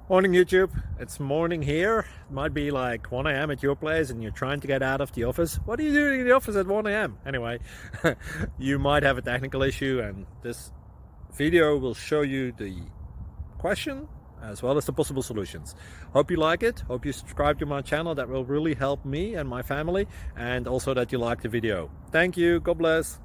Morning YouTube, it's morning here. It might be like 1 a.m. at your place and you're trying to get out of the office. What are you doing in the office at 1 a.m.? Anyway, you might have a technical issue and this video will show you the question as well as the possible solutions. Hope you like it, hope you subscribe to my channel. That will really help me and my family, and also that you like the video. Thank you, God bless.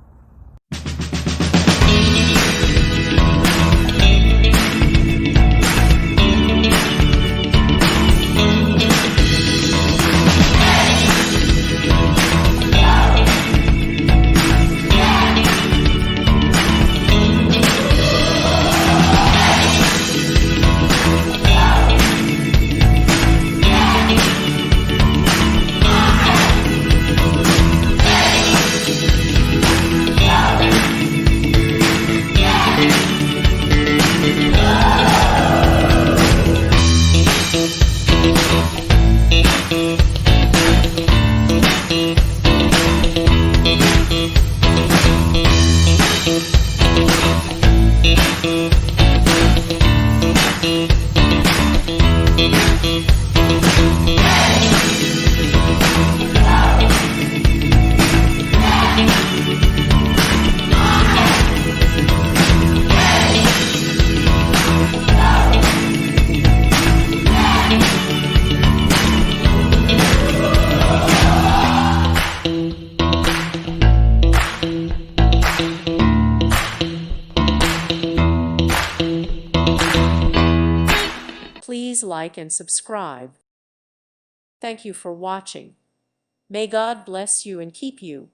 Please like and subscribe. Thank you for watching. May God bless you and keep you.